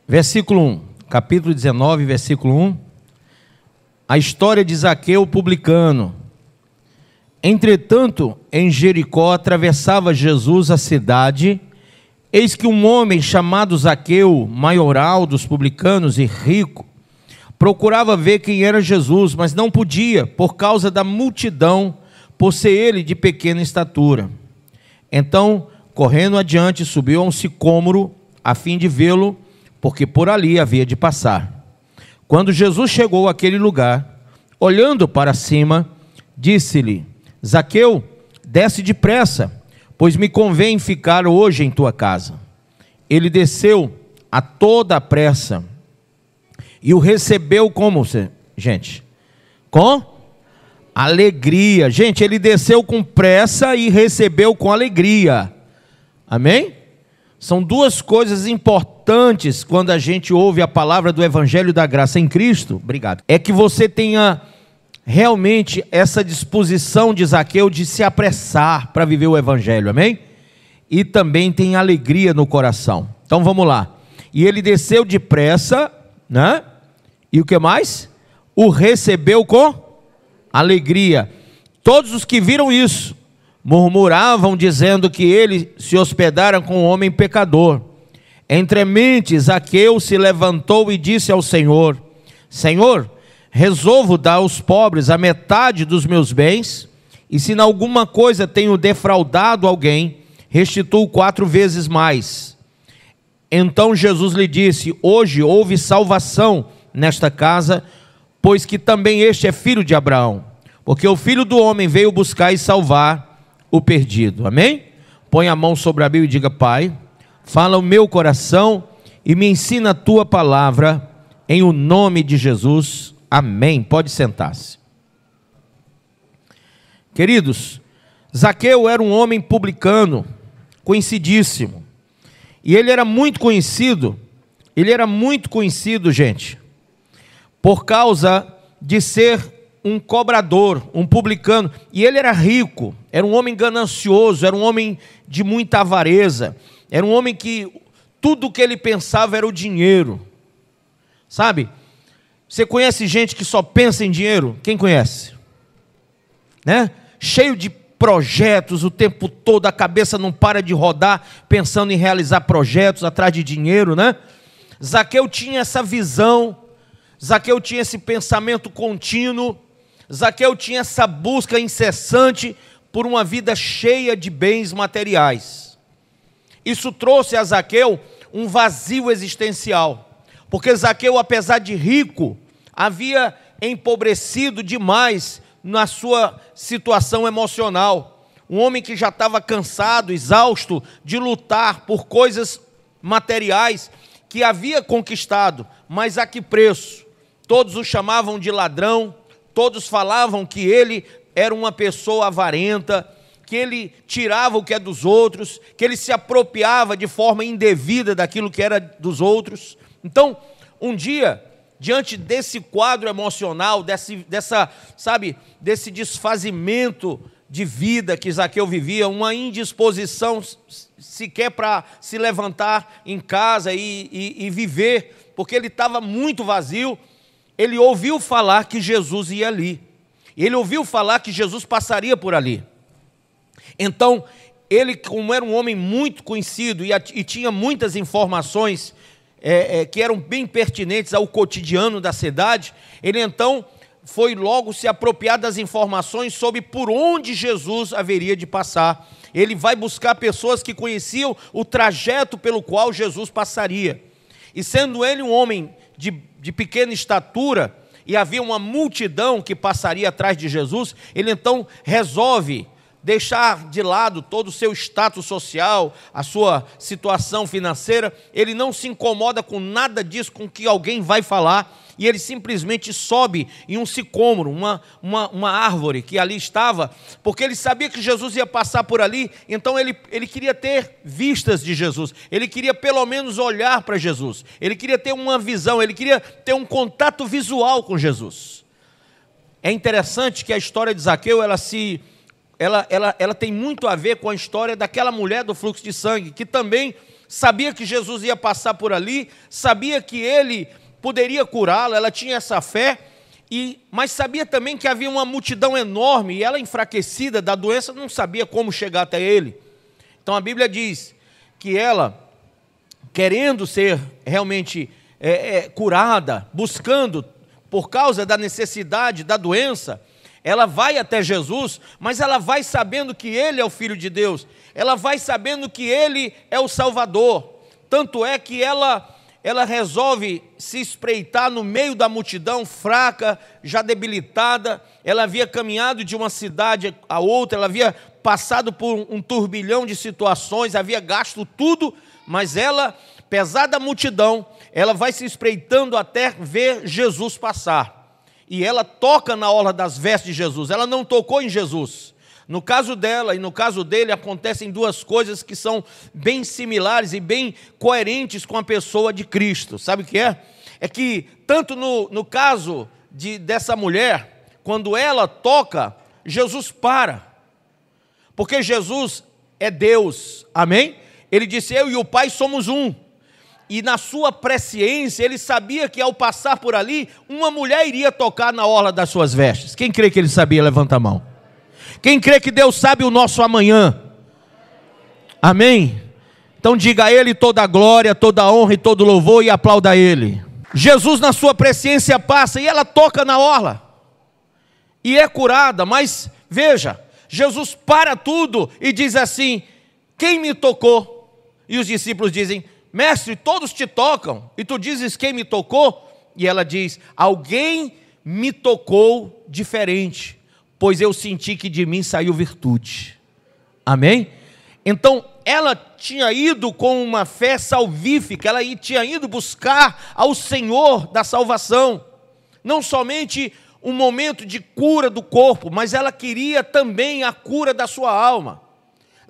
Versículo 1, capítulo 19, versículo 1. A história de Zaqueu publicano. Entretanto, em Jericó atravessava Jesus a cidade. Eis que um homem chamado Zaqueu, maioral dos publicanos e rico, procurava ver quem era Jesus, mas não podia, por causa da multidão, por ser ele de pequena estatura. Então, correndo adiante, subiu a um sicômoro, a fim de vê-lo, porque por ali havia de passar. Quando Jesus chegou àquele lugar, olhando para cima, disse-lhe: Zaqueu, desce depressa, pois me convém ficar hoje em tua casa. Ele desceu a toda a pressa e o recebeu como, gente? Com alegria. Gente, ele desceu com pressa e recebeu com alegria. Amém? São duas coisas importantes quando a gente ouve a palavra do Evangelho da Graça em Cristo. Obrigado. É que você tenha realmente essa disposição de Zaqueu de se apressar para viver o Evangelho, amém? E também tem alegria no coração. Então vamos lá. E ele desceu depressa, né? E o que mais? O recebeu com alegria. Todos os que viram isso murmuravam, dizendo que ele se hospedara com um homem pecador. Entremente, Zaqueu se levantou e disse ao Senhor: Senhor, resolvo dar aos pobres a metade dos meus bens, e se em alguma coisa tenho defraudado alguém, restituo 4 vezes mais. Então Jesus lhe disse: hoje houve salvação nesta casa, pois que também este é filho de Abraão, porque o Filho do Homem veio buscar e salvar o perdido. Amém? Põe a mão sobre a Bíblia e diga: Pai, fala o meu coração e me ensina a tua palavra, em o nome de Jesus. Amém. Pode sentar-se. Queridos, Zaqueu era um homem publicano, conhecidíssimo. E ele era muito conhecido, gente, por causa de ser um cobrador, um publicano. E ele era rico, era um homem ganancioso, era um homem de muita avareza, era um homem que tudo que ele pensava era o dinheiro. Sabe? Você conhece gente que só pensa em dinheiro? Quem conhece? Né? Cheio de projetos o tempo todo, a cabeça não para de rodar, pensando em realizar projetos atrás de dinheiro, né? Zaqueu tinha essa visão, Zaqueu tinha esse pensamento contínuo, Zaqueu tinha essa busca incessante por uma vida cheia de bens materiais. Isso trouxe a Zaqueu um vazio existencial, porque Zaqueu, apesar de rico, havia empobrecido demais na sua situação emocional. Um homem que já estava cansado, exausto de lutar por coisas materiais que havia conquistado, mas a que preço? Todos o chamavam de ladrão, todos falavam que ele era uma pessoa avarenta, que ele tirava o que é dos outros, que ele se apropriava de forma indevida daquilo que era dos outros. Então, um dia, diante desse quadro emocional, desse desfazimento de vida que Zaqueu vivia, uma indisposição sequer para se levantar em casa e viver, porque ele estava muito vazio, ele ouviu falar que Jesus ia ali. Ele ouviu falar que Jesus passaria por ali. Então, ele, como era um homem muito conhecido e tinha muitas informações que eram bem pertinentes ao cotidiano da cidade, ele então foi logo se apropriar das informações sobre por onde Jesus haveria de passar. Ele vai buscar pessoas que conheciam o trajeto pelo qual Jesus passaria. E sendo ele um homem de pequena estatura, e havia uma multidão que passaria atrás de Jesus, ele então resolve deixar de lado todo o seu status social, a sua situação financeira. Ele não se incomoda com nada disso, com o que alguém vai falar, e ele simplesmente sobe em um sicômoro, uma árvore que ali estava, porque ele sabia que Jesus ia passar por ali. Então ele queria ter vistas de Jesus, ele queria pelo menos olhar para Jesus, ele queria ter uma visão, ele queria ter um contato visual com Jesus. É interessante que a história de Zaqueu, ela se ela tem muito a ver com a história daquela mulher do fluxo de sangue, que também sabia que Jesus ia passar por ali, sabia que ele poderia curá-la, ela tinha essa fé, mas sabia também que havia uma multidão enorme, e ela, enfraquecida da doença, não sabia como chegar até ele. Então a Bíblia diz que ela, querendo ser realmente curada, buscando, por causa da necessidade da doença, ela vai até Jesus, mas ela vai sabendo que Ele é o Filho de Deus, ela vai sabendo que Ele é o Salvador, tanto é que ela resolve se espreitar no meio da multidão, fraca, já debilitada. Ela havia caminhado de uma cidade a outra, ela havia passado por um turbilhão de situações, havia gasto tudo, mas ela, pesada a multidão, ela vai se espreitando até ver Jesus passar. E ela toca na orla das vestes de Jesus, ela não tocou em Jesus. No caso dela e no caso dele, acontecem duas coisas que são bem similares e bem coerentes com a pessoa de Cristo. Sabe o que é? É que, tanto no caso dessa mulher, quando ela toca, Jesus para. Porque Jesus é Deus, amém? Ele disse, eu e o Pai somos um. E na sua presciência, ele sabia que ao passar por ali, uma mulher iria tocar na orla das suas vestes. Quem crê que ele sabia, levanta a mão. Quem crê que Deus sabe o nosso amanhã? Amém? Então diga a Ele toda a glória, toda a honra e todo o louvor e aplauda a Ele. Jesus na sua presciência passa e ela toca na orla. E é curada, mas veja, Jesus para tudo e diz assim, quem me tocou? E os discípulos dizem, mestre, todos te tocam, e tu dizes quem me tocou? E ela diz, alguém me tocou diferente, pois eu senti que de mim saiu virtude. Amém? Então, ela tinha ido com uma fé salvífica, ela tinha ido buscar ao Senhor da salvação, não somente um momento de cura do corpo, mas ela queria também a cura da sua alma.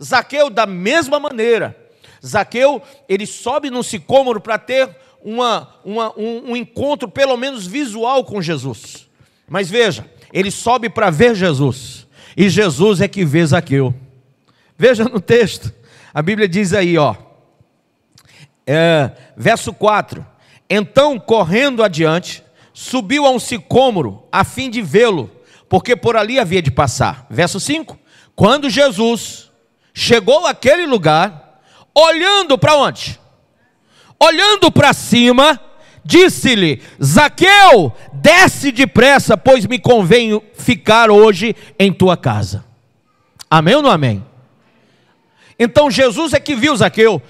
Zaqueu, da mesma maneira, Zaqueu, ele sobe num sicômoro para ter um encontro, pelo menos visual, com Jesus. Mas veja, ele sobe para ver Jesus, e Jesus é que vê Zaqueu. Veja no texto, a Bíblia diz aí, verso 4, então correndo adiante, subiu a um sicômoro, a fim de vê-lo, porque por ali havia de passar. Verso 5, quando Jesus chegou àquele lugar, olhando para onde? Olhando para cima, disse-lhe, Zaqueu, desce depressa, pois me convém ficar hoje em tua casa. Amém ou não amém? Então Jesus é que viu Zaqueu.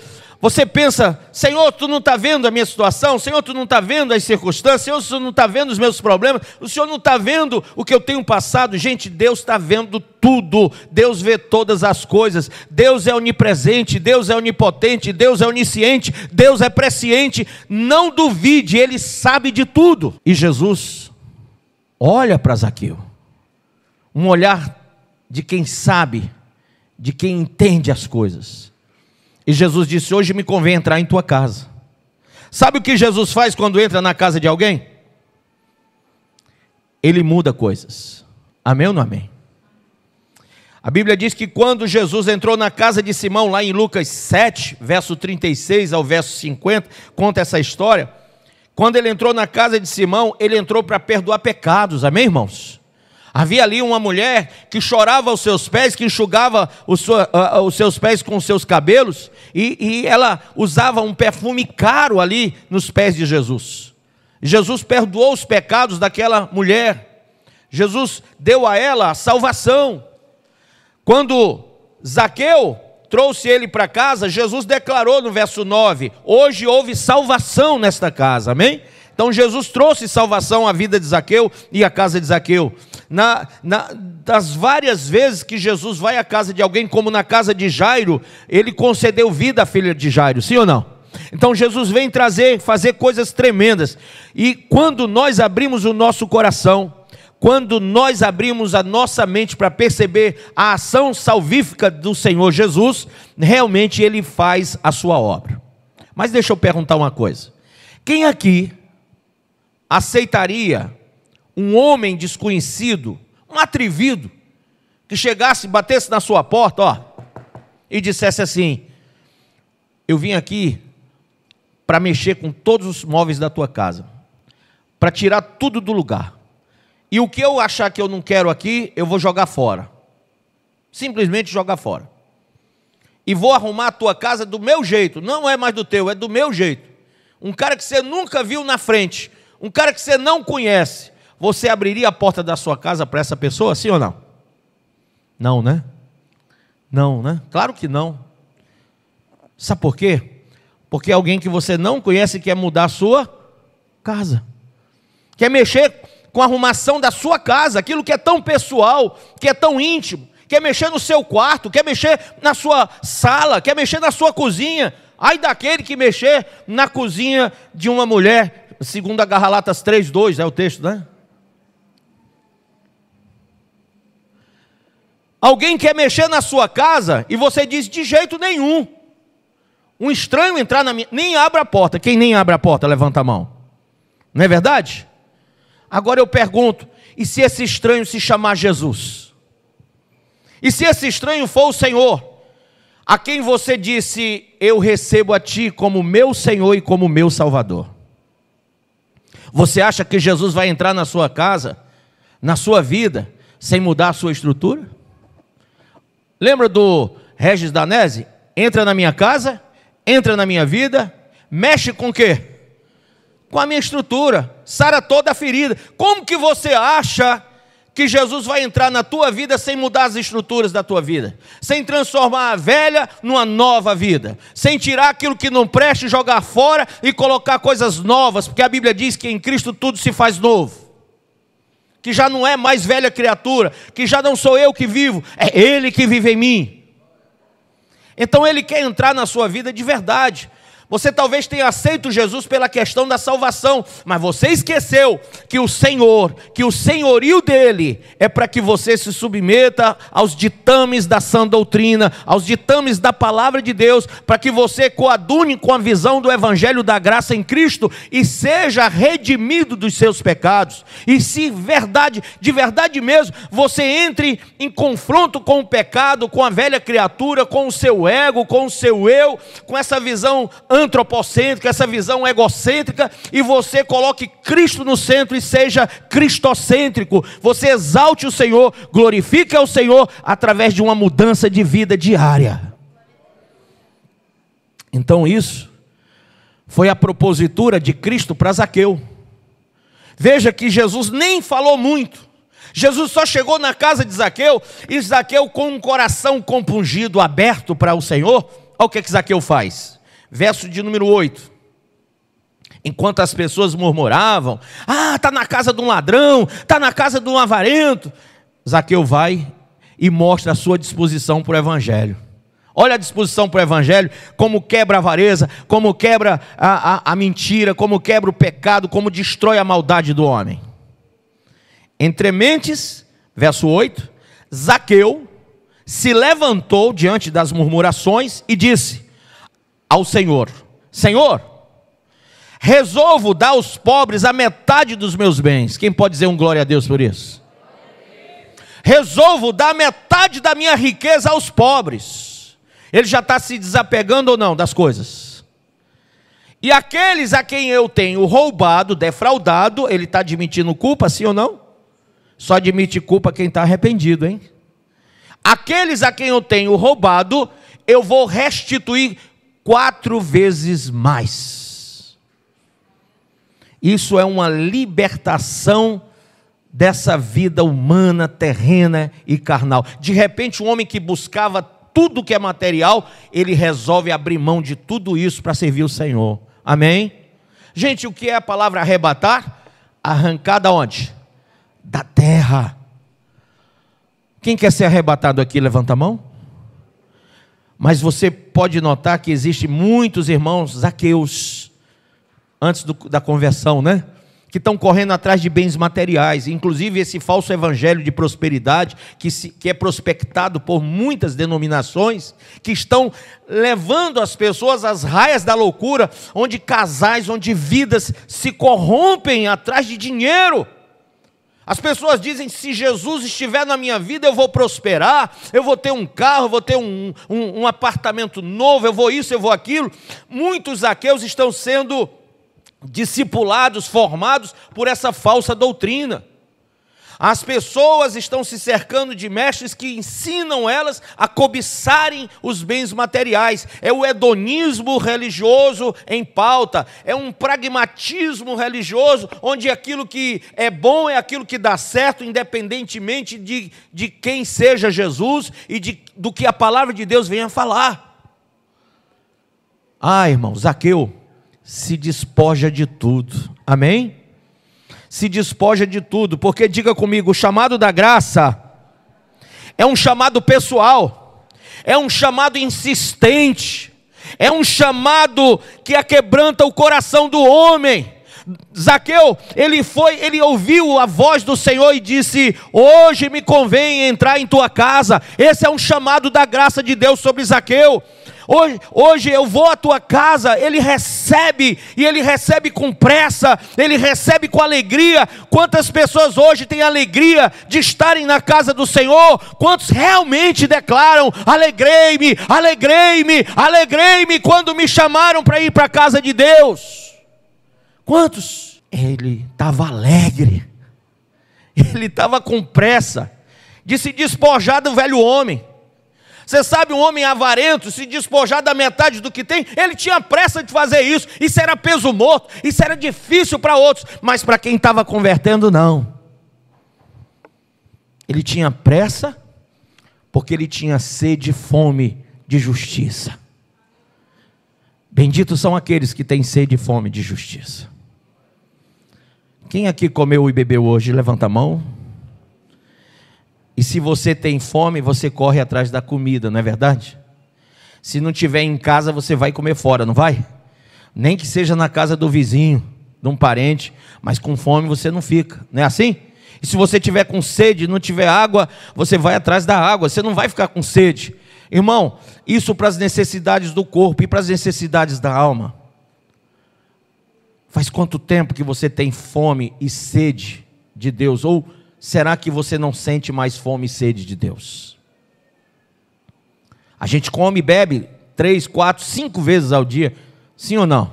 Você pensa, Senhor, tu não está vendo a minha situação? Senhor, tu não está vendo as circunstâncias? Senhor, tu não está vendo os meus problemas? O Senhor não está vendo o que eu tenho passado? Gente, Deus está vendo tudo. Deus vê todas as coisas. Deus é onipresente, Deus é onipotente, Deus é onisciente, Deus é presciente. Não duvide, Ele sabe de tudo. E Jesus olha para Zaqueu, um olhar de quem sabe, de quem entende as coisas. E Jesus disse, hoje me convém entrar em tua casa. Sabe o que Jesus faz quando entra na casa de alguém? Ele muda coisas. Amém ou não amém? A Bíblia diz que quando Jesus entrou na casa de Simão, lá em Lucas 7, verso 36 ao verso 50, conta essa história. Quando ele entrou na casa de Simão, ele entrou para perdoar pecados, amém, irmãos? Havia ali uma mulher que chorava aos seus pés, que enxugava os seus pés com os seus cabelos, e ela usava um perfume caro ali nos pés de Jesus. Jesus perdoou os pecados daquela mulher. Jesus deu a ela a salvação. Quando Zaqueu trouxe ele para casa, Jesus declarou no verso 9, hoje houve salvação nesta casa, amém? Então Jesus trouxe salvação à vida de Zaqueu e à casa de Zaqueu. Das várias vezes que Jesus vai à casa de alguém, como na casa de Jairo, ele concedeu vida à filha de Jairo, sim ou não? Então Jesus vem fazer coisas tremendas. E quando nós abrimos o nosso coração, quando nós abrimos a nossa mente para perceber a ação salvífica do Senhor Jesus, realmente Ele faz a sua obra. Mas deixa eu perguntar uma coisa. Quem aqui aceitaria um homem desconhecido, um atrevido, que chegasse, batesse na sua porta, ó, e dissesse assim: eu vim aqui para mexer com todos os móveis da tua casa, para tirar tudo do lugar. E o que eu achar que eu não quero aqui, eu vou jogar fora. Simplesmente jogar fora. E vou arrumar a tua casa do meu jeito. Não é mais do teu, é do meu jeito. Um cara que você nunca viu na frente, um cara que você não conhece, você abriria a porta da sua casa para essa pessoa, sim ou não? Não, né? Não, né? Claro que não. Sabe por quê? Porque é alguém que você não conhece quer mudar a sua casa. Quer mexer com a arrumação da sua casa, aquilo que é tão pessoal, que é tão íntimo. Quer mexer no seu quarto, quer mexer na sua sala, quer mexer na sua cozinha. Ai daquele que mexer na cozinha de uma mulher, segundo a Gálatas 3:2, é o texto, né? Alguém quer mexer na sua casa e você diz: de jeito nenhum. Um estranho entrar na minha... Nem abre a porta. Quem nem abre a porta, levanta a mão. Não é verdade? Agora eu pergunto: e se esse estranho se chamar Jesus? E se esse estranho for o Senhor, a quem você disse: eu recebo a ti como meu Senhor e como meu Salvador? Você acha que Jesus vai entrar na sua casa, na sua vida, sem mudar a sua estrutura? Lembra do Regis Danese? Entra na minha casa, entra na minha vida, mexe com o quê? Com a minha estrutura, sara toda a ferida. Como que você acha que Jesus vai entrar na tua vida sem mudar as estruturas da tua vida? Sem transformar a velha numa nova vida? Sem tirar aquilo que não presta e jogar fora e colocar coisas novas? Porque a Bíblia diz que em Cristo tudo se faz novo. Que já não é mais velha criatura, que já não sou eu que vivo, é Ele que vive em mim. Então Ele quer entrar na sua vida de verdade. Você talvez tenha aceito Jesus pela questão da salvação, mas você esqueceu que o Senhor, que o senhorio dele é para que você se submeta aos ditames da sã doutrina, aos ditames da palavra de Deus, para que você coadune com a visão do evangelho da graça em Cristo e seja redimido dos seus pecados. E se verdade, de verdade mesmo, você entre em confronto com o pecado, com a velha criatura, com o seu ego, com o seu eu, com essa visão antropocêntrica, essa visão egocêntrica, e você coloque Cristo no centro e seja cristocêntrico. Você exalte o Senhor, glorifique ao Senhor através de uma mudança de vida diária. Então isso foi a propositura de Cristo para Zaqueu. Veja que Jesus nem falou muito. Jesus só chegou na casa de Zaqueu, e Zaqueu, com um coração compungido, aberto para o Senhor, olha o que Zaqueu faz. Verso de número 8. Enquanto as pessoas murmuravam: está na casa de um ladrão, está na casa de um avarento, Zaqueu vai e mostra a sua disposição para o evangelho. Olha a disposição para o evangelho, como quebra a avareza, como quebra a mentira, como quebra o pecado, como destrói a maldade do homem. Entre mentes, verso 8, Zaqueu se levantou diante das murmurações e disse ao Senhor: Senhor, resolvo dar aos pobres a metade dos meus bens. Quem pode dizer um glória a Deus por isso? Resolvo dar metade da minha riqueza aos pobres. Ele já está se desapegando ou não das coisas? E aqueles a quem eu tenho roubado, defraudado, ele está admitindo culpa, sim ou não? Só admite culpa quem está arrependido, hein? Aqueles a quem eu tenho roubado, eu vou restituir 4 vezes mais. Isso é uma libertação dessa vida humana, terrena e carnal. De repente, um homem que buscava tudo que é material, ele resolve abrir mão de tudo isso para servir o Senhor. Amém? Gente, o que é a palavra arrebatar? Arrancar da onde? Da terra. Quem quer ser arrebatado aqui, levanta a mão. Mas você pode notar que existem muitos irmãos Zaqueus, antes da conversão, né? Que estão correndo atrás de bens materiais. Inclusive esse falso evangelho de prosperidade, que é prospectado por muitas denominações, que estão levando as pessoas às raias da loucura, onde casais, onde vidas se corrompem atrás de dinheiro. As pessoas dizem, se Jesus estiver na minha vida, eu vou prosperar, eu vou ter um carro, eu vou ter um apartamento novo, eu vou isso, eu vou aquilo. Muitos zaqueus estão sendo discipulados, formados por essa falsa doutrina. As pessoas estão se cercando de mestres que ensinam elas a cobiçarem os bens materiais. É o hedonismo religioso em pauta, é um pragmatismo religioso, onde aquilo que é bom é aquilo que dá certo, independentemente de quem seja Jesus e do que a palavra de Deus venha falar. Irmão, Zaqueu se despoja de tudo, amém? Se despoja de tudo, porque diga comigo, o chamado da graça é um chamado pessoal, é um chamado insistente, é um chamado que aquebranta o coração do homem. Zaqueu, ele ouviu a voz do Senhor e disse, hoje me convém entrar em tua casa. Esse é um chamado da graça de Deus sobre Zaqueu. Hoje eu vou à tua casa. Ele recebe, e ele recebe com pressa, ele recebe com alegria. Quantas pessoas hoje têm alegria de estarem na casa do Senhor? Quantos realmente declaram, alegrei-me, alegrei-me, alegrei-me quando me chamaram para ir para a casa de Deus? Quantos? Ele estava alegre, ele estava com pressa de se despojar do velho homem. Você sabe, um homem avarento, se despojar da metade do que tem, ele tinha pressa de fazer isso. Isso era peso morto, isso era difícil para outros, mas para quem estava convertendo, não. Ele tinha pressa, porque ele tinha sede e fome de justiça. Benditos são aqueles que têm sede e fome de justiça. Quem aqui comeu e bebeu hoje? Levanta a mão. E se você tem fome, você corre atrás da comida, não é verdade? Se não tiver em casa, você vai comer fora, não vai? Nem que seja na casa do vizinho, de um parente, mas com fome você não fica, não é assim? E se você tiver com sede e não tiver água, você vai atrás da água, você não vai ficar com sede. Irmão, isso para as necessidades do corpo e para as necessidades da alma. Faz quanto tempo que você tem fome e sede de Deus? Ou será que você não sente mais fome e sede de Deus? A gente come e bebe 3, 4, 5 vezes ao dia, sim ou não?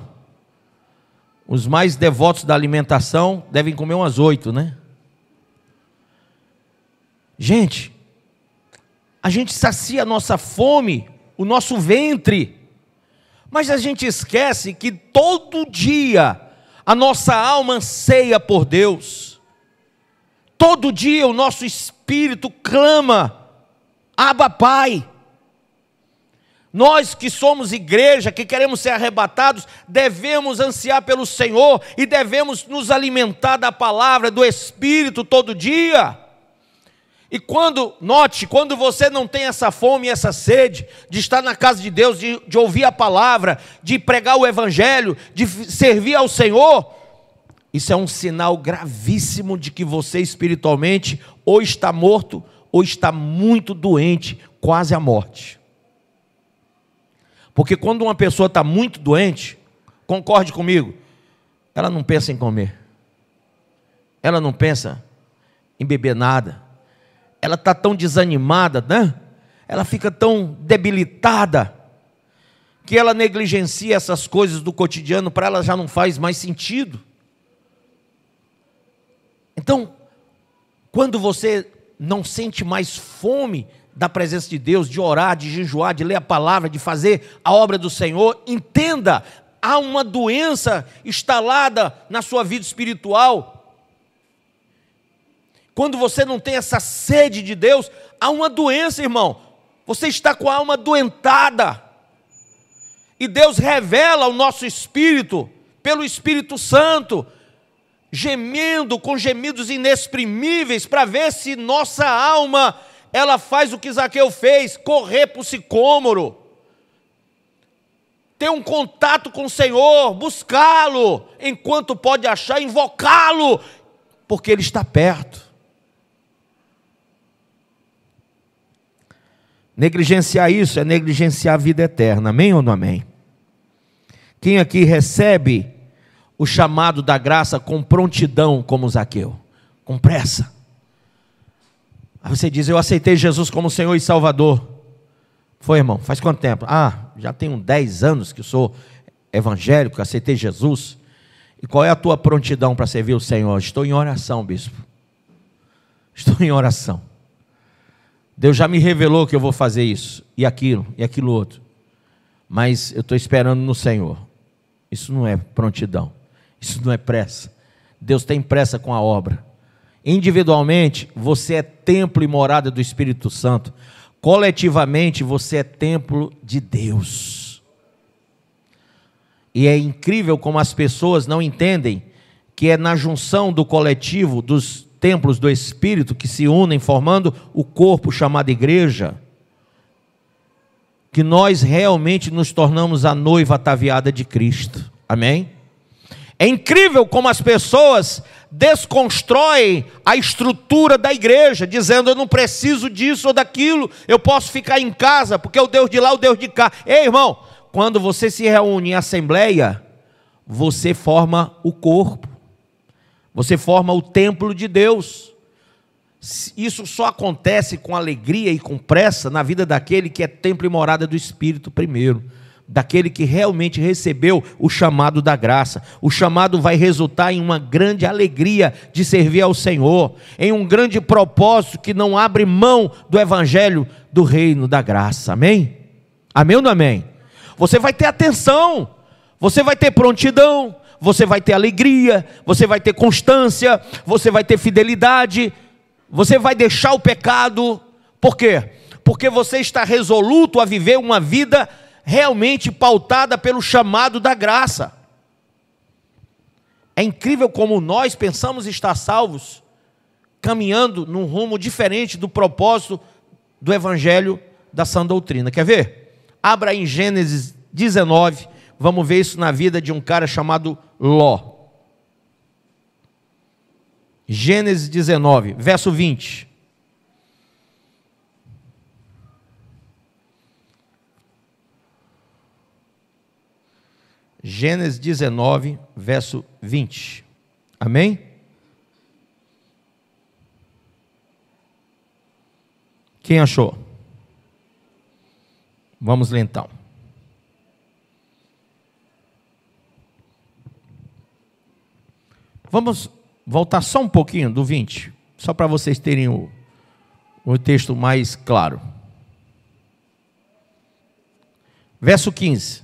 Os mais devotos da alimentação devem comer umas 8, né? Gente, a gente sacia a nossa fome, o nosso ventre, mas a gente esquece que todo dia a nossa alma anseia por Deus. Todo dia o nosso espírito clama, Abba Pai. Nós que somos igreja, que queremos ser arrebatados, devemos ansiar pelo Senhor e devemos nos alimentar da palavra, do Espírito todo dia. E quando você não tem essa fome e essa sede de estar na casa de Deus, de ouvir a palavra, de pregar o Evangelho, de servir ao Senhor, isso é um sinal gravíssimo de que você espiritualmente ou está morto ou está muito doente, quase à morte. Porque quando uma pessoa está muito doente, concorde comigo, ela não pensa em comer, ela não pensa em beber nada, ela está tão desanimada, né? Ela fica tão debilitada, que ela negligencia essas coisas do cotidiano, para ela já não faz mais sentido. Então, quando você não sente mais fome da presença de Deus, de orar, de jejuar, de ler a palavra, de fazer a obra do Senhor, entenda, há uma doença instalada na sua vida espiritual. Quando você não tem essa sede de Deus, há uma doença, irmão. Você está com a alma adoentada. E Deus revela ao nosso espírito, pelo Espírito Santo, gemendo com gemidos inexprimíveis, para ver se nossa alma, ela faz o que Zaqueu fez, correr para o sicômoro, ter um contato com o Senhor, buscá-lo, enquanto pode achar, invocá-lo, porque Ele está perto. Negligenciar isso é negligenciar a vida eterna, amém ou não amém? Quem aqui recebe o chamado da graça com prontidão como Zaqueu? com pressa. Aí você diz: eu aceitei Jesus como Senhor e Salvador. Foi, irmão? Faz quanto tempo? Já tenho 10 anos que eu sou evangélico, aceitei Jesus. E qual é a tua prontidão para servir o Senhor? Estou em oração, bispo. Estou em oração. Deus já me revelou que eu vou fazer isso, e aquilo outro. Mas eu estou esperando no Senhor. Isso não é prontidão. Isso não é pressa. Deus tem pressa com a obra. Individualmente, você é templo e morada do Espírito Santo. Coletivamente, você é templo de Deus. E é incrível como as pessoas não entendem que é na junção do coletivo, dos templos do Espírito, que se unem formando o corpo chamado igreja, que nós realmente nos tornamos a noiva ataviada de Cristo. Amém? É incrível como as pessoas desconstroem a estrutura da igreja, dizendo: eu não preciso disso ou daquilo, eu posso ficar em casa, porque o Deus de lá, o Deus de cá. Ei, irmão, quando você se reúne em assembleia, você forma o corpo, você forma o templo de Deus. Isso só acontece com alegria e com pressa na vida daquele que é templo e morada do Espírito primeiro, daquele que realmente recebeu o chamado da graça. O chamado vai resultar em uma grande alegria de servir ao Senhor, em um grande propósito que não abre mão do evangelho do reino da graça. Amém? Amém ou não amém? Você vai ter atenção, você vai ter prontidão, você vai ter alegria, você vai ter constância, você vai ter fidelidade, você vai deixar o pecado. Por quê? Porque você está resoluto a viver uma vida realmente pautada pelo chamado da graça. É incrível como nós pensamos estar salvos, caminhando num rumo diferente do propósito do evangelho da sã doutrina. Quer ver? Abra aí em Gênesis 19, vamos ver isso na vida de um cara chamado Ló. Gênesis 19, verso 20. Gênesis 19, verso 20. Amém? Quem achou? Vamos ler então. Vamos voltar só um pouquinho do 20, só para vocês terem o texto mais claro. Verso 15.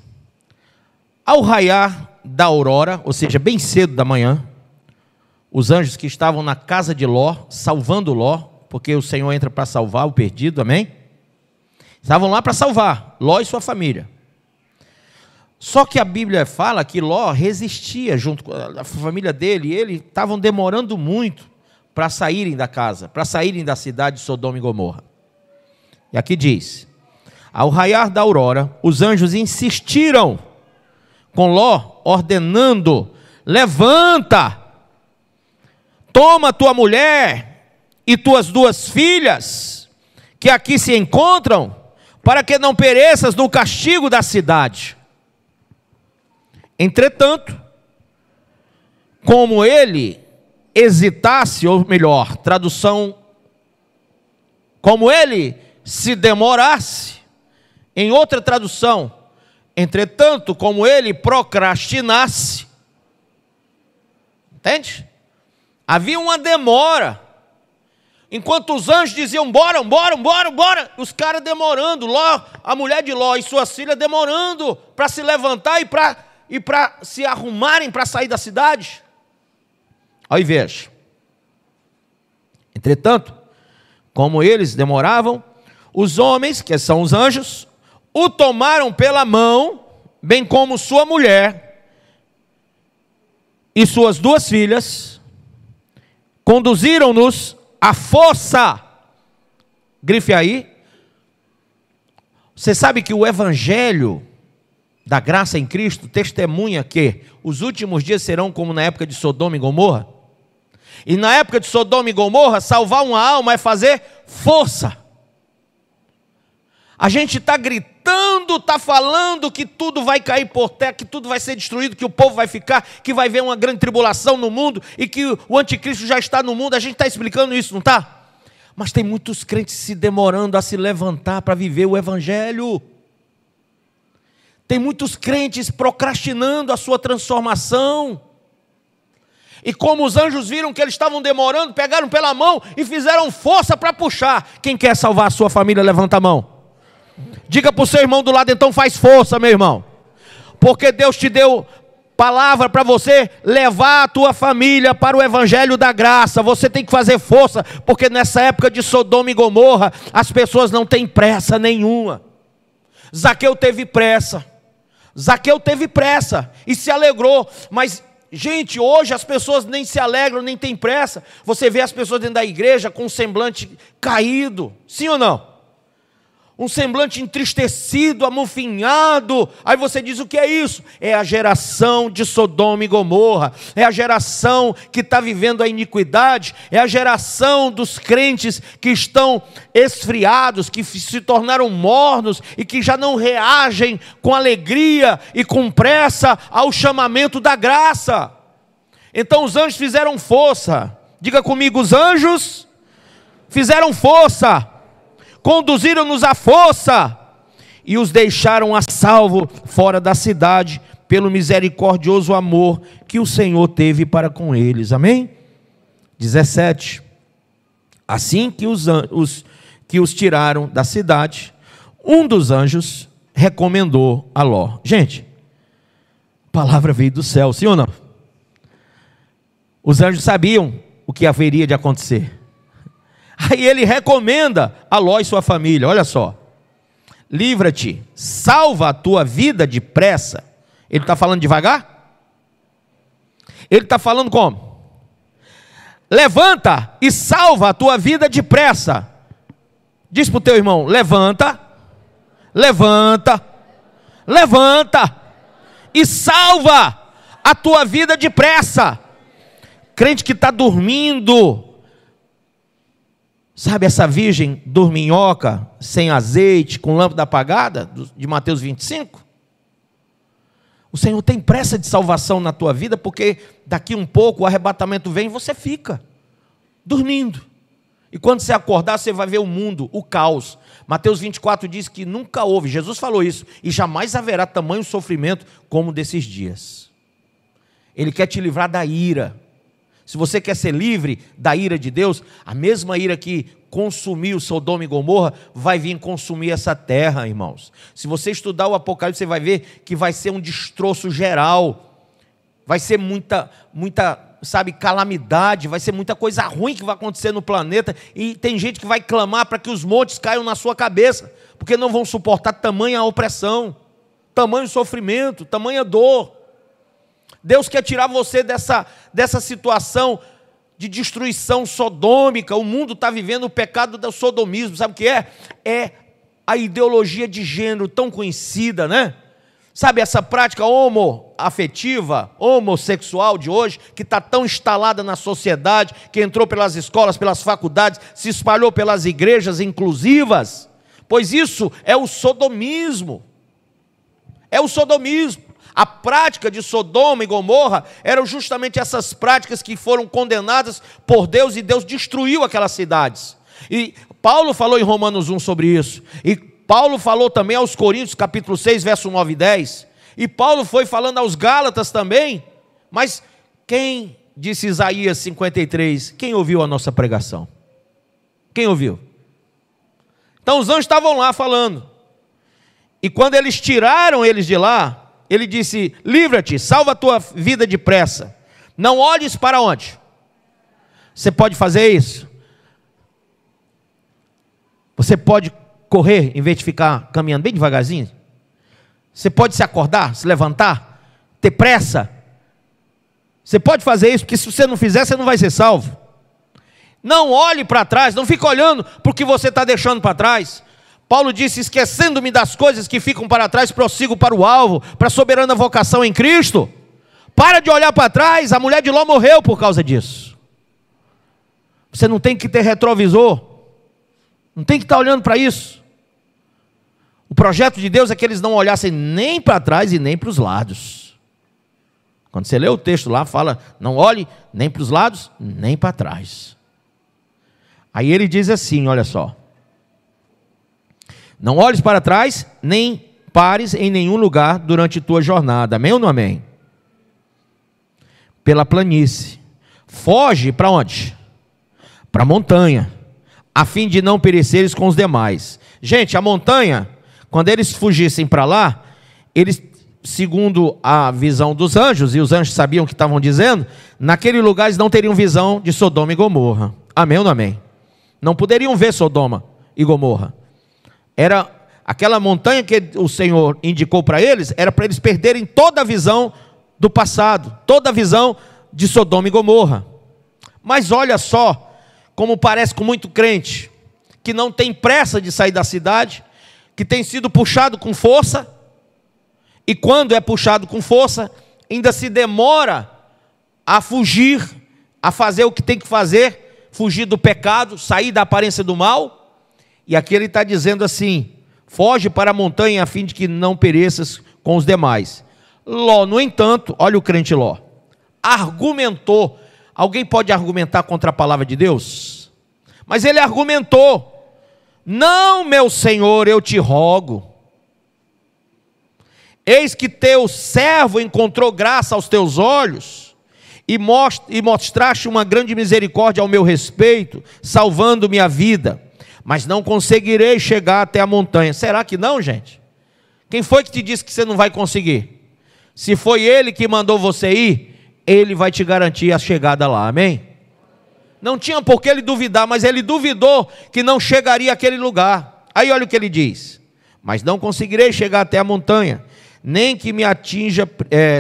Ao raiar da aurora, ou seja, bem cedo da manhã, os anjos que estavam na casa de Ló, salvando Ló, porque o Senhor entra para salvar o perdido, amém? Estavam lá para salvar Ló e sua família. Só que a Bíblia fala que Ló resistia junto com a família dele, e eles estavam demorando muito para saírem da casa, para saírem da cidade de Sodoma e Gomorra. E aqui diz: ao raiar da aurora, os anjos insistiram com Ló, ordenando: levanta, toma tua mulher e tuas 2 filhas, que aqui se encontram, para que não pereças no castigo da cidade. Entretanto, como ele hesitasse, ou melhor, tradução, como ele se demorasse, em outra tradução, entretanto, como ele procrastinasse, entende? Havia uma demora, enquanto os anjos diziam: bora, os caras demorando, Ló, a mulher de Ló e suas filhas demorando para se levantar e para se arrumarem para sair da cidade. Aí veja: entretanto, como eles demoravam, os homens, que são os anjos, o tomaram pela mão, bem como sua mulher e suas 2 filhas, conduziram-nos à força. Grife aí. Você sabe que o evangelho da graça em Cristo testemunha que os últimos dias serão como na época de Sodoma e Gomorra. E na época de Sodoma e Gomorra, salvar uma alma é fazer força. A gente está gritando tentando, está falando que tudo vai cair por terra, que tudo vai ser destruído, que o povo vai ficar, que vai haver uma grande tribulação no mundo e que o anticristo já está no mundo. A gente está explicando isso, não está? Mas tem muitos crentes se demorando a se levantar para viver o evangelho. Tem muitos crentes procrastinando a sua transformação. E como os anjos viram que eles estavam demorando, pegaram pela mão e fizeram força para puxar. Quem quer salvar a sua família, levanta a mão. Diga para o seu irmão do lado, então faz força, meu irmão. Porque Deus te deu palavra para você levar a tua família para o evangelho da graça. Você tem que fazer força, porque nessa época de Sodoma e Gomorra, as pessoas não têm pressa nenhuma. Zaqueu teve pressa. Zaqueu teve pressa e se alegrou, mas gente, hoje as pessoas nem se alegram, nem têm pressa. Você vê as pessoas dentro da igreja com um semblante caído, sim ou não? Um semblante entristecido, amofinhado. Aí você diz, o que é isso? É a geração de Sodoma e Gomorra. É a geração que está vivendo a iniquidade. É a geração dos crentes que estão esfriados, que se tornaram mornos e que já não reagem com alegria e com pressa ao chamamento da graça. Então os anjos fizeram força. Diga comigo, os anjos fizeram força. Conduziram-nos à força e os deixaram a salvo fora da cidade, pelo misericordioso amor que o Senhor teve para com eles. Amém? 17. Assim que os tiraram da cidade, um dos anjos recomendou a Ló. Gente, a palavra veio do céu, sim ou não? Os anjos sabiam o que haveria de acontecer. Aí ele recomenda a Ló e sua família, olha só. Livra-te, salva a tua vida depressa. Ele está falando devagar? Ele está falando como? Levanta e salva a tua vida depressa. Diz para o teu irmão, levanta, levanta, levanta e salva a tua vida depressa. Crente que está dormindo, sabe essa virgem dorminhoca, sem azeite, com lâmpada apagada, de Mateus 25? O Senhor tem pressa de salvação na tua vida, porque daqui um pouco o arrebatamento vem e você fica dormindo. E quando você acordar, você vai ver o mundo, o caos. Mateus 24 diz que nunca houve, Jesus falou isso, e jamais haverá tamanho sofrimento como desses dias. Ele quer te livrar da ira. Se você quer ser livre da ira de Deus, a mesma ira que consumiu Sodoma e Gomorra vai vir consumir essa terra, irmãos. Se você estudar o Apocalipse, você vai ver que vai ser um destroço geral. Vai ser muita, sabe, calamidade, vai ser muita coisa ruim que vai acontecer no planeta. E tem gente que vai clamar para que os montes caiam na sua cabeça, porque não vão suportar tamanha opressão, tamanho sofrimento, tamanha dor. Deus quer tirar você dessa situação de destruição sodômica. O mundo está vivendo o pecado do sodomismo. Sabe o que é? É a ideologia de gênero tão conhecida, né? Sabe essa prática homoafetiva, homossexual de hoje, que está tão instalada na sociedade, que entrou pelas escolas, pelas faculdades, se espalhou pelas igrejas inclusivas? Pois isso é o sodomismo. É o sodomismo. A prática de Sodoma e Gomorra eram justamente essas práticas que foram condenadas por Deus, e Deus destruiu aquelas cidades. E Paulo falou em Romanos 1 sobre isso. E Paulo falou também aos Coríntios, capítulo 6, verso 9 e 10. E Paulo foi falando aos Gálatas também. Mas quem, disse Isaías 53, quem ouviu a nossa pregação? Quem ouviu? Então os anjos estavam lá falando. E quando eles tiraram eles de lá, ele disse, livra-te, salva a tua vida depressa. Não olhes para onde? Você pode fazer isso? Você pode correr em vez de ficar caminhando bem devagarzinho? Você pode se acordar, se levantar, ter pressa? Você pode fazer isso, porque se você não fizer, você não vai ser salvo. Não olhe para trás, não fique olhando para o que você está deixando para trás. Paulo disse, esquecendo-me das coisas que ficam para trás, prossigo para o alvo, para a soberana vocação em Cristo. Para de olhar para trás, a mulher de Ló morreu por causa disso. Você não tem que ter retrovisor, não tem que estar olhando para isso. projeto de Deus é que eles não olhassem nem para trás e nem para os lados. Quando você lê o texto lá, fala, não olhe nem para os lados, nem para trás. Aí ele diz assim, olha só. Não olhes para trás, nem pares em nenhum lugar durante tua jornada. Amém ou não amém? Pela planície. Foge para onde? Para a montanha, a fim de não pereceres com os demais. Gente, a montanha, quando eles fugissem para lá, eles, segundo a visão dos anjos, e os anjos sabiam o que estavam dizendo, naquele lugar eles não teriam visão de Sodoma e Gomorra. Amém ou não amém? Não poderiam ver Sodoma e Gomorra. Era aquela montanha que o Senhor indicou para eles, era para eles perderem toda a visão do passado, toda a visão de Sodoma e Gomorra. Mas olha só, como parece com muito crente, que não tem pressa de sair da cidade, que tem sido puxado com força, e quando é puxado com força, ainda se demora a fugir, a fazer o que tem que fazer, fugir do pecado, sair da aparência do mal. E aqui ele está dizendo assim, foge para a montanha a fim de que não pereças com os demais. Ló, no entanto, olha o crente Ló, argumentou. Alguém pode argumentar contra a palavra de Deus? Mas ele argumentou, não, meu Senhor, eu te rogo, eis que teu servo encontrou graça aos teus olhos, e mostraste uma grande misericórdia ao meu respeito, salvando minha vida, mas não conseguirei chegar até a montanha. Será que não, gente? Quem foi que te disse que você não vai conseguir? Se foi ele que mandou você ir, ele vai te garantir a chegada lá, amém? Não tinha por que ele duvidar, mas ele duvidou que não chegaria àquele lugar. Aí olha o que ele diz, mas não conseguirei chegar até a montanha, nem que me atinja,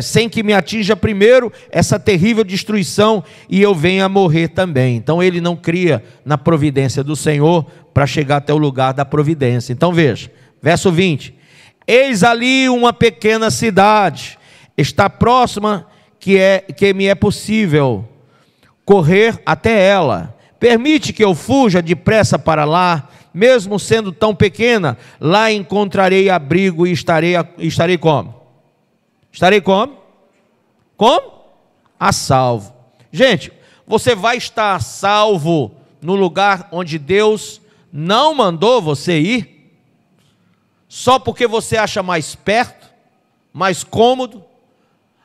sem que me atinja primeiro essa terrível destruição e eu venha a morrer também. Então ele não cria na providência do Senhor para chegar até o lugar da providência. Então veja, verso 20, eis ali uma pequena cidade, está próxima, que me é possível correr até ela, permite que eu fuja depressa para lá, mesmo sendo tão pequena, lá encontrarei abrigo e estarei como? Estarei como? Como? A salvo. Gente, você vai estar a salvo no lugar onde Deus não mandou você ir, só porque você acha mais perto, mais cômodo.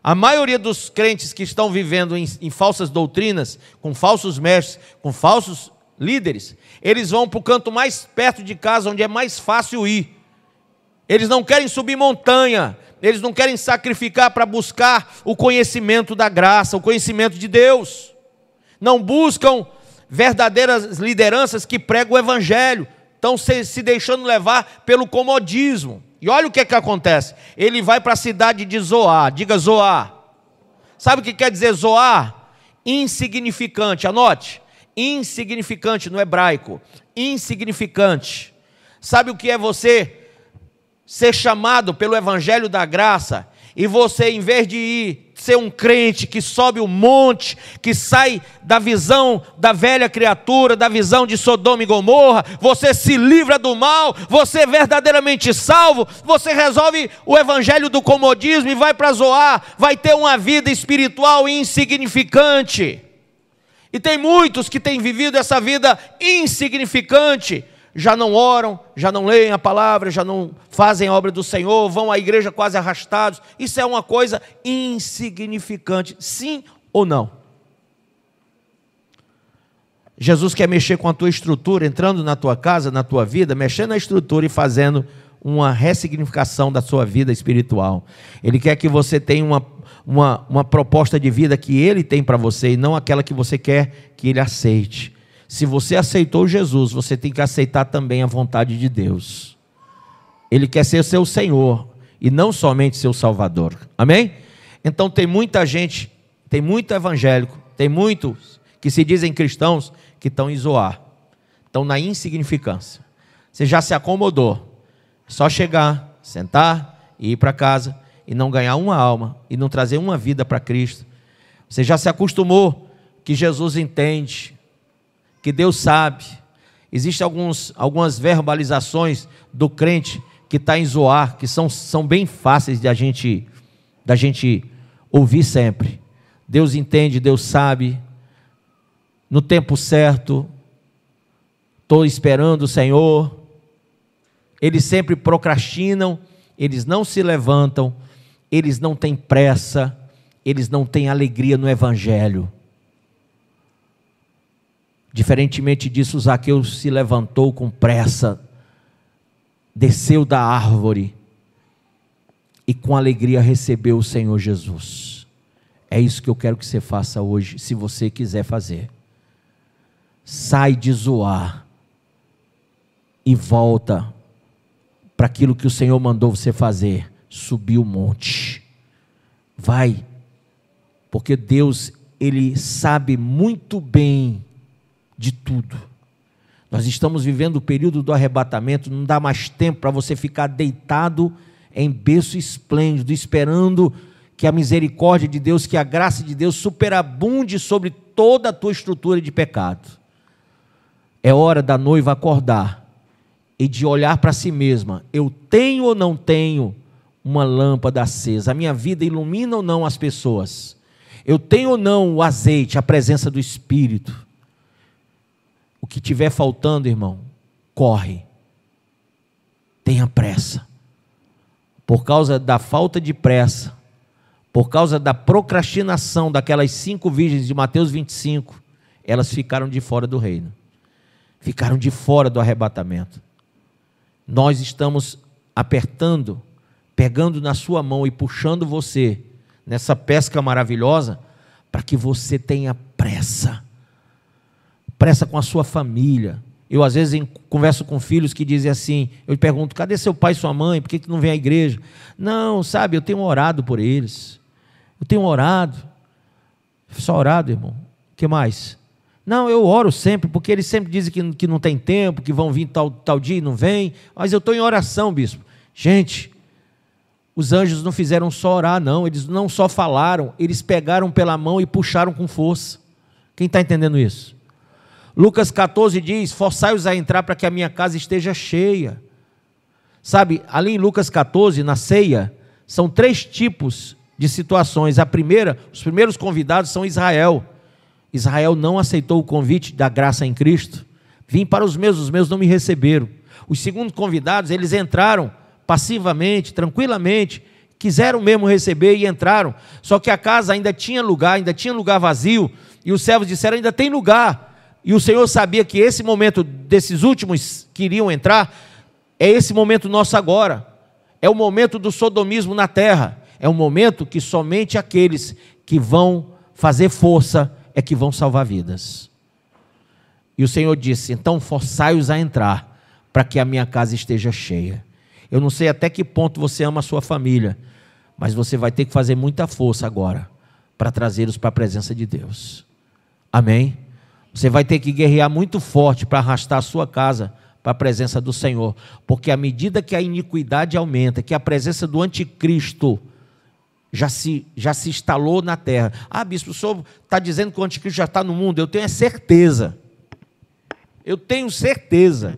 A maioria dos crentes que estão vivendo em falsas doutrinas, com falsos mestres, com falsos líderes, eles vão para o canto mais perto de casa, onde é mais fácil ir. Eles não querem subir montanha, eles não querem sacrificar para buscar o conhecimento da graça, o conhecimento de Deus. Não buscam verdadeiras lideranças que pregam o evangelho, estão se deixando levar pelo comodismo. E olha o que acontece, ele vai para a cidade de Zoar, diga Zoar. Sabe o que quer dizer Zoar? Insignificante, anote, insignificante no hebraico, insignificante. Sabe o que é você ser chamado pelo evangelho da graça, e você, em vez de ir ser um crente que sobe o monte, que sai da visão da velha criatura, da visão de Sodoma e Gomorra, você se livra do mal, você é verdadeiramente salvo, você resolve o evangelho do comodismo e vai para Zoar, vai ter uma vida espiritual insignificante. E tem muitos que têm vivido essa vida insignificante, já não oram, já não leem a palavra, já não fazem a obra do Senhor, vão à igreja quase arrastados. Isso é uma coisa insignificante, sim ou não? Jesus quer mexer com a tua estrutura, entrando na tua casa, na tua vida, mexendo na estrutura e fazendo uma ressignificação da sua vida espiritual. Ele quer que você tenha uma proposta de vida que Ele tem para você, e não aquela que você quer que Ele aceite. Se você aceitou Jesus, você tem que aceitar também a vontade de Deus. Ele quer ser seu Senhor e não somente seu Salvador. Amém? Então tem muita gente, tem muito evangélico, tem muitos que se dizem cristãos que estão em Zoar, estão na insignificância. Você já se acomodou, só chegar, sentar e ir para casa e não ganhar uma alma e não trazer uma vida para Cristo. Você já se acostumou que Jesus entende, que Deus sabe. Existem algumas verbalizações do crente que está em Zoar, que são bem fáceis da gente ouvir sempre. Deus entende, Deus sabe, no tempo certo, estou esperando o Senhor. Eles sempre procrastinam, eles não se levantam, eles não têm pressa, eles não têm alegria no Evangelho. Diferentemente disso, Zaqueu se levantou com pressa, desceu da árvore e com alegria recebeu o Senhor Jesus. É isso que eu quero que você faça hoje, se você quiser fazer. Sai de Zoar e volta para aquilo que o Senhor mandou você fazer, subir o monte. Vai, porque Deus, Ele sabe muito bem de tudo. Nós estamos vivendo o período do arrebatamento, não dá mais tempo para você ficar deitado em berço esplêndido, esperando que a misericórdia de Deus, que a graça de Deus superabunde sobre toda a tua estrutura de pecado. É hora da noiva acordar e de olhar para si mesma. Eu tenho ou não tenho uma lâmpada acesa? A minha vida ilumina ou não as pessoas? Eu tenho ou não o azeite, a presença do Espírito? O que tiver faltando, irmão, corre. Tenha pressa. Por causa da falta de pressa, por causa da procrastinação daquelas 5 virgens de Mateus 25, elas ficaram de fora do reino. Ficaram de fora do arrebatamento. Nós estamos apertando, pegando na sua mão e puxando você nessa pesca maravilhosa, para que você tenha pressa. Pressa com a sua família. Eu às vezes converso com filhos que dizem assim, eu pergunto, cadê seu pai e sua mãe? Por que não vem à igreja? Não, sabe, eu tenho orado por eles. Eu tenho orado. Só orado, irmão. O que mais? Não, eu oro sempre, porque eles sempre dizem que não tem tempo, que vão vir tal dia e não vem. Mas eu estou em oração, bispo. Gente, os anjos não fizeram só orar, não. Eles não só falaram, eles pegaram pela mão e puxaram com força. Quem está entendendo isso? Lucas 14 diz, forçai-os a entrar para que a minha casa esteja cheia. Sabe, ali em Lucas 14, na ceia, são 3 tipos de situações. A primeira, os primeiros convidados são Israel. Israel não aceitou o convite da graça em Cristo. Vim para os meus não me receberam. Os segundos convidados, eles entraram passivamente, tranquilamente, quiseram mesmo receber e entraram. Só que a casa ainda tinha lugar vazio, e os servos disseram, ainda tem lugar. E o Senhor sabia que esse momento desses últimos que iriam entrar, é esse momento nosso agora. É o momento do sodomismo na terra. É um momento que somente aqueles que vão fazer força é que vão salvar vidas. E o Senhor disse, então forçai-os a entrar, para que a minha casa esteja cheia. Eu não sei até que ponto você ama a sua família, mas você vai ter que fazer muita força agora, para trazê-los para a presença de Deus. Amém? Você vai ter que guerrear muito forte para arrastar a sua casa para a presença do Senhor, porque à medida que a iniquidade aumenta, que a presença do anticristo já se instalou na terra. Ah, bispo, o senhor está dizendo que o anticristo já está no mundo? Eu tenho certeza. Eu tenho certeza.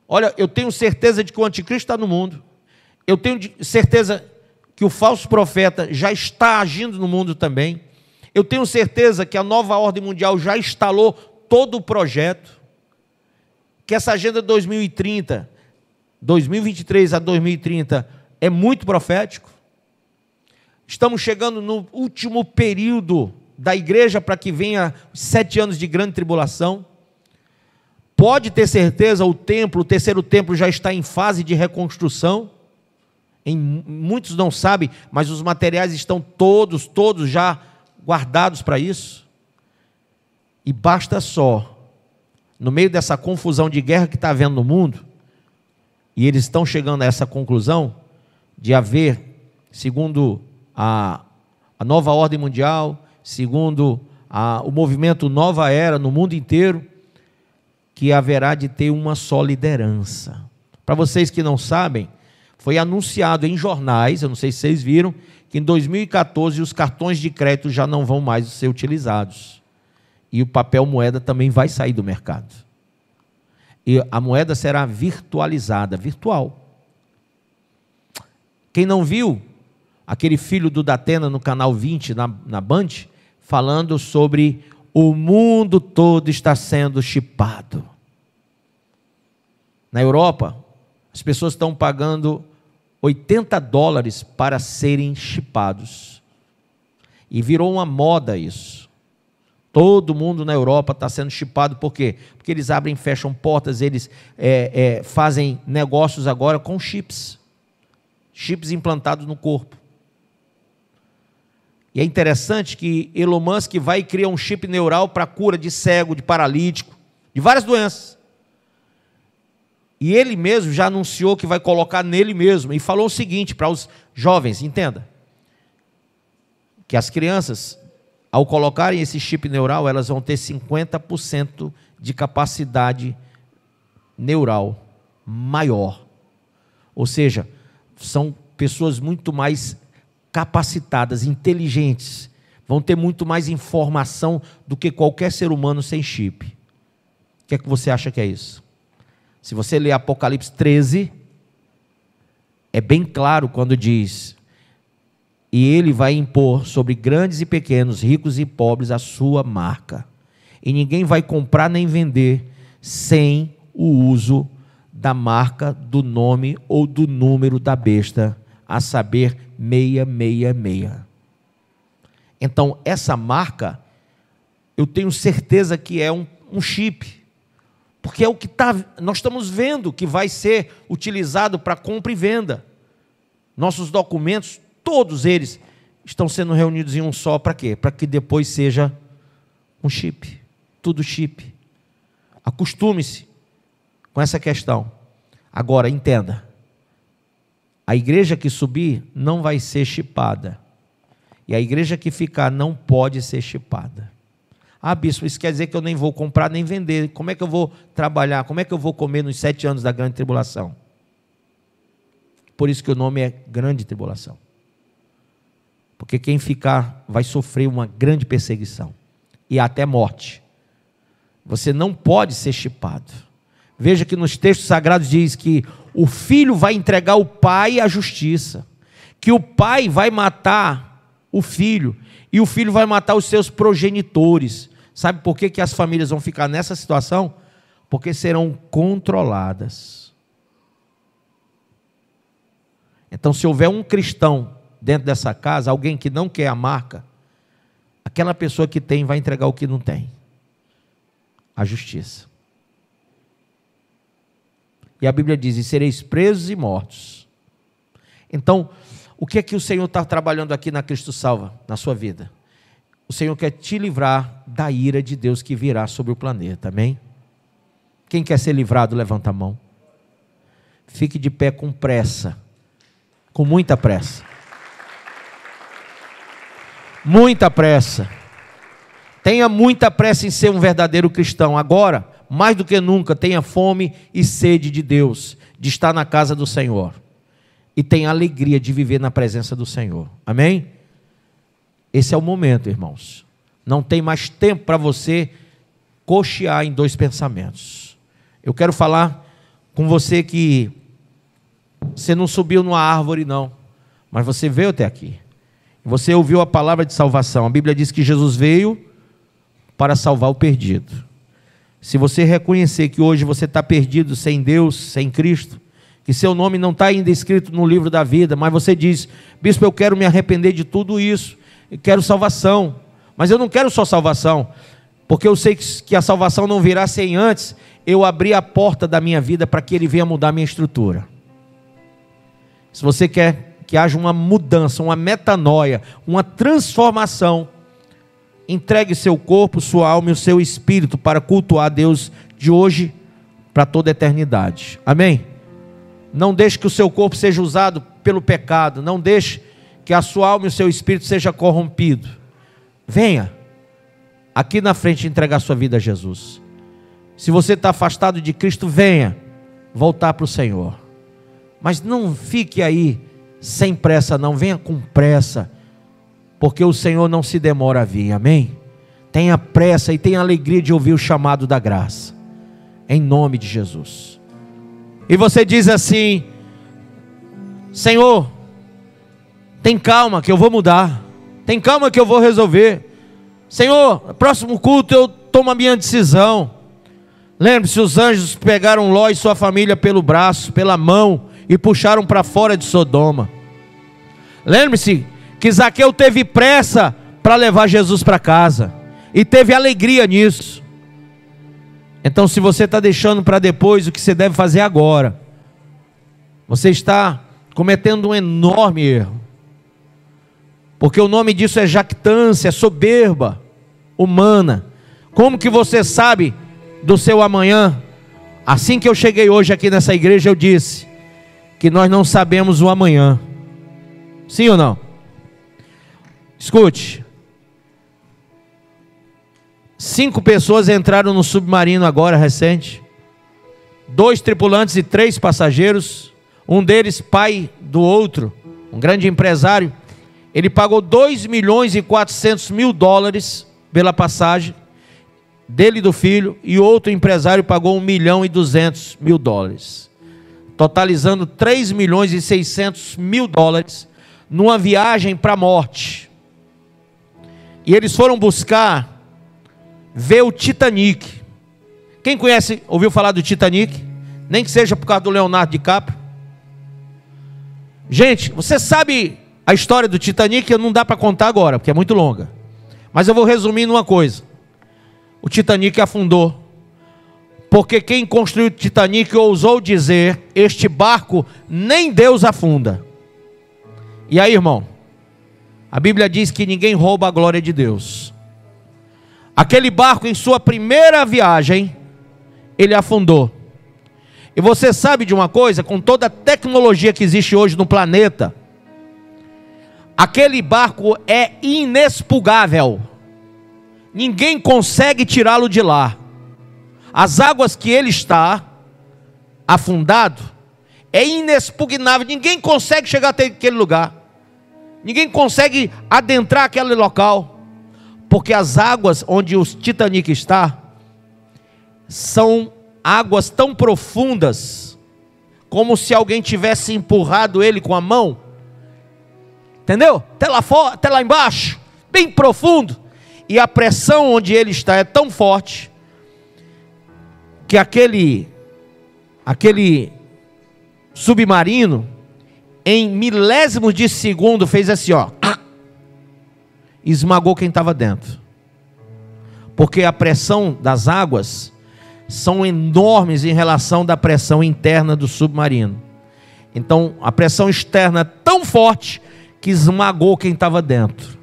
Olha, eu tenho certeza de que o anticristo está no mundo. Eu tenho certeza que o falso profeta já está agindo no mundo também. Eu tenho certeza que a nova ordem mundial já instalou todo o projeto, que essa agenda 2030, 2023 a 2030, é muito profético. Estamos chegando no último período da igreja para que venha 7 anos de grande tribulação. Pode ter certeza, o terceiro templo já está em fase de reconstrução. Muitos não sabem, mas os materiais estão todos já guardados para isso. E basta só, no meio dessa confusão de guerra que está havendo no mundo, e eles estão chegando a essa conclusão de haver, segundo a nova ordem mundial, segundo o movimento Nova Era no mundo inteiro, que haverá de ter uma só liderança. Para vocês que não sabem, foi anunciado em jornais, eu não sei se vocês viram, que em 2014 os cartões de crédito já não vão mais ser utilizados. E o papel moeda também vai sair do mercado. E a moeda será virtualizada, virtual. Quem não viu, aquele filho do Datena no canal 20, na Band, falando sobre o mundo todo está sendo chipado. Na Europa, as pessoas estão pagando $80 para serem chipados. E virou uma moda isso. Todo mundo na Europa está sendo chipado. Por quê? Porque eles abrem e fecham portas, eles fazem negócios agora com chips. Chips implantados no corpo. E é interessante que Elon Musk vai criar um chip neural para cura de cego, de paralítico, de várias doenças. E ele mesmo já anunciou que vai colocar nele mesmo. E falou o seguinte para os jovens, entenda. Que as crianças, ao colocarem esse chip neural, elas vão ter 50% de capacidade neural maior. Ou seja, são pessoas muito mais capacitadas, inteligentes, vão ter muito mais informação do que qualquer ser humano sem chip. O que é que você acha que é isso? Se você ler Apocalipse 13, é bem claro quando diz: e ele vai impor sobre grandes e pequenos, ricos e pobres, a sua marca. E ninguém vai comprar nem vender sem o uso da marca, do nome ou do número da besta, a saber, 666. Então, essa marca, eu tenho certeza que é um chip, porque é o que nós estamos vendo que vai ser utilizado para compra e venda. Nossos documentos, todos eles, estão sendo reunidos em um só, para quê? Para que depois seja um chip, tudo chip. Acostume-se com essa questão. Agora, entenda, a igreja que subir não vai ser chipada, e a igreja que ficar não pode ser chipada. Ah, bispo, isso quer dizer que eu nem vou comprar nem vender. Como é que eu vou trabalhar? Como é que eu vou comer nos 7 anos da grande tribulação? Por isso que o nome é grande tribulação. Porque quem ficar vai sofrer uma grande perseguição e até morte. Você não pode ser chipado. Veja que nos textos sagrados diz que o filho vai entregar o pai à justiça, que o pai vai matar o filho e o filho vai matar os seus progenitores. Sabe por que as famílias vão ficar nessa situação? Porque serão controladas. Então, se houver um cristão dentro dessa casa, alguém que não quer a marca, aquela pessoa que tem vai entregar o que não tem, a justiça. E a Bíblia diz: e sereis presos e mortos. Então, o que é que o Senhor está trabalhando aqui na Cristo Salva, na sua vida? O Senhor quer te livrar da ira de Deus que virá sobre o planeta, amém? Quem quer ser livrado, levanta a mão. Fique de pé com pressa, com muita pressa. Muita pressa. Tenha muita pressa em ser um verdadeiro cristão. Agora, mais do que nunca, tenha fome e sede de Deus, de estar na casa do Senhor. E tenha alegria de viver na presença do Senhor. Amém? Esse é o momento, irmãos. Não tem mais tempo para você cochear em 2 pensamentos. Eu quero falar com você que você não subiu numa árvore, não, mas você veio até aqui. Você ouviu a palavra de salvação. A Bíblia diz que Jesus veio para salvar o perdido. Se você reconhecer que hoje você está perdido sem Deus, sem Cristo, que seu nome não está ainda escrito no livro da vida, mas você diz: bispo, eu quero me arrepender de tudo isso, eu quero salvação, mas eu não quero só salvação, porque eu sei que a salvação não virá sem antes eu abrir a porta da minha vida para que Ele venha mudar a minha estrutura. Se você quer que haja uma mudança, uma metanoia, uma transformação, entregue seu corpo, sua alma e o seu espírito para cultuar a Deus de hoje para toda a eternidade. Amém? Não deixe que o seu corpo seja usado pelo pecado. Não deixe que a sua alma e o seu espírito seja corrompido. Venha aqui na frente entregar sua vida a Jesus. Se você está afastado de Cristo, venha voltar para o Senhor. Mas não fique aí sem pressa não, venha com pressa, porque o Senhor não se demora a vir, amém? Tenha pressa e tenha alegria de ouvir o chamado da graça. em nome de Jesus. E você diz assim: Senhor, tem calma que eu vou mudar, tem calma que eu vou resolver. Senhor, próximo culto eu tomo a minha decisão. Lembre-se, os anjos pegaram Ló e sua família pelo braço, pela mão, e puxaram para fora de Sodoma. Lembre-se que Zaqueu teve pressa para levar Jesus para casa, e teve alegria nisso. Então, se você está deixando para depois o que você deve fazer agora, você está cometendo um enorme erro, porque o nome disso é jactância, é soberba humana. Como que você sabe do seu amanhã? Assim que eu cheguei hoje aqui nessa igreja, eu disse que nós não sabemos o amanhã. Sim ou não? Escute, 5 pessoas entraram no submarino agora, recente. 2 tripulantes e 3 passageiros. Um deles, pai do outro, um grande empresário. Ele pagou 2.400.000 dólares pela passagem dele e do filho. E outro empresário pagou 1.200.000 dólares. Totalizando 3.600.000 dólares numa viagem para a morte. E eles foram buscar ver o Titanic. Quem conhece, ouviu falar do Titanic? Nem que seja por causa do Leonardo DiCaprio. Gente, você sabe a história do Titanic? Não dá para contar agora, porque é muito longa. Mas eu vou resumir numa coisa. O Titanic afundou, porque quem construiu o Titanic ousou dizer: este barco nem Deus afunda. E aí, irmão, a Bíblia diz que ninguém rouba a glória de Deus. Aquele barco, em sua primeira viagem, ele afundou. E você sabe de uma coisa? Com toda a tecnologia que existe hoje no planeta, aquele barco é inexpugável. Ninguém consegue tirá-lo de lá. As águas que ele está afundado é inexpugnável. Ninguém consegue chegar até aquele lugar. Ninguém consegue adentrar aquele local. Porque as águas onde o Titanic está são águas tão profundas, como se alguém tivesse empurrado ele com a mão. Entendeu? Até lá fora, até lá embaixo, bem profundo. E a pressão onde ele está é tão forte que aquele submarino, em milésimos de segundo, fez assim, ó, esmagou quem estava dentro. Porque a pressão das águas são enormes em relação da pressão interna do submarino. Então a pressão externa é tão forte que esmagou quem estava dentro.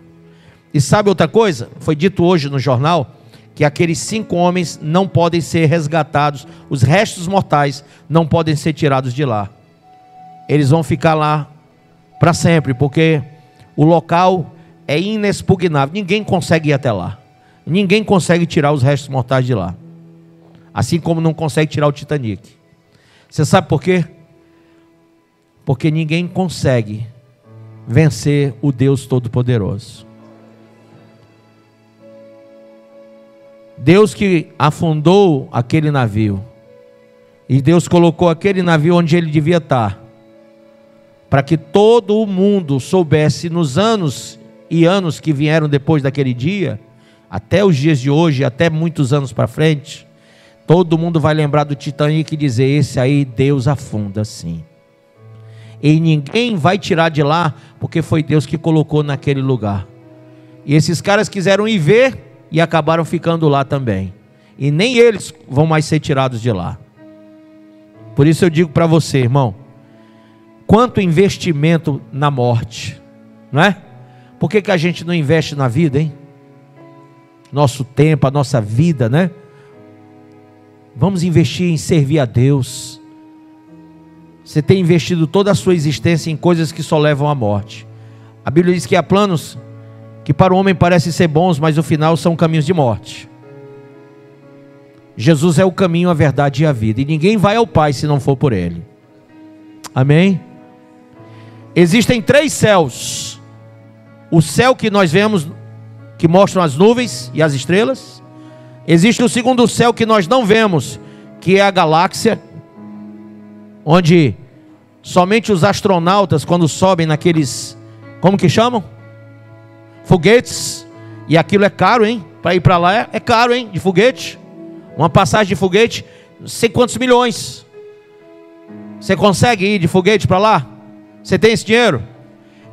E sabe outra coisa? Foi dito hoje no jornal que aqueles 5 homens não podem ser resgatados, os restos mortais não podem ser tirados de lá. Eles vão ficar lá para sempre, porque o local é inexpugnável. Ninguém consegue ir até lá. Ninguém consegue tirar os restos mortais de lá. Assim como não consegue tirar o Titanic. Você sabe por quê? Porque ninguém consegue vencer o Deus Todo-Poderoso. Deus que afundou aquele navio, e Deus colocou aquele navio onde ele devia estar, para que todo o mundo soubesse, nos anos e anos que vieram depois daquele dia, até os dias de hoje, até muitos anos para frente, todo mundo vai lembrar do Titanic e dizer: esse aí Deus afunda sim. E ninguém vai tirar de lá, porque foi Deus que colocou naquele lugar. E esses caras quiseram ir ver e acabaram ficando lá também. E nem eles vão mais ser tirados de lá. Por isso eu digo para você, irmão, quanto investimento na morte, não é? Por que a gente não investe na vida, hein? Nosso tempo, a nossa vida, né? Vamos investir em servir a Deus. Você tem investido toda a sua existência em coisas que só levam à morte. A Bíblia diz que há planos que para o homem parecem ser bons, mas no final são caminhos de morte. Jesus é o caminho, a verdade e a vida, e ninguém vai ao Pai se não for por Ele. Amém? Existem 3 céus: o céu que nós vemos, que mostram as nuvens e as estrelas. Existe o segundo céu que nós não vemos, que é a galáxia, onde somente os astronautas, quando sobem naqueles, como que chamam? Foguetes. E aquilo é caro, hein? Para ir para lá é caro, hein? De foguete. Uma passagem de foguete, não sei quantos milhões. Você consegue ir de foguete para lá? Você tem esse dinheiro?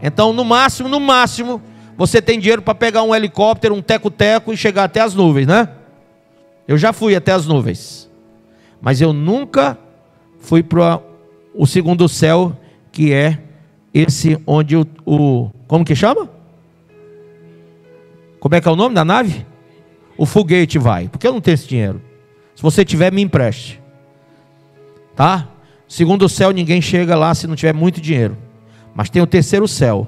Então, no máximo, você tem dinheiro para pegar um helicóptero, um teco-teco e chegar até as nuvens, né? Eu já fui até as nuvens. Mas eu nunca fui para o segundo céu, que é esse onde como que chama? Como é que é o nome da nave? O foguete vai, porque eu não tenho esse dinheiro. Se você tiver, me empreste. Tá? Segundo céu, ninguém chega lá se não tiver muito dinheiro. Mas tem o terceiro céu.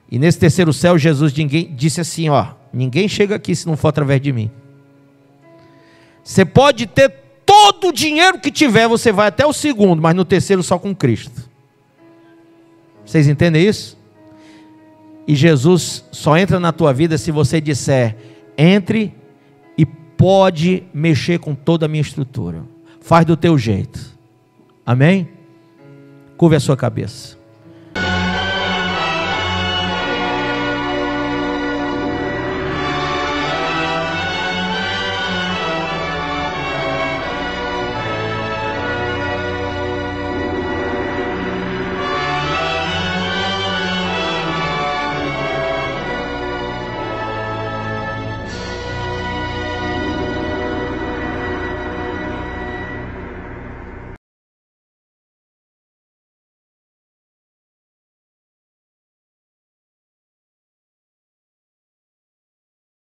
E nesse terceiro céu, Jesus disse assim, ó, ninguém chega aqui se não for através de mim. Você pode ter todo o dinheiro que tiver, você vai até o segundo, mas no terceiro só com Cristo. Vocês entendem isso? E Jesus só entra na tua vida se você disser, entre e pode mexer com toda a minha estrutura. Faz do teu jeito. Amém? Curve a sua cabeça.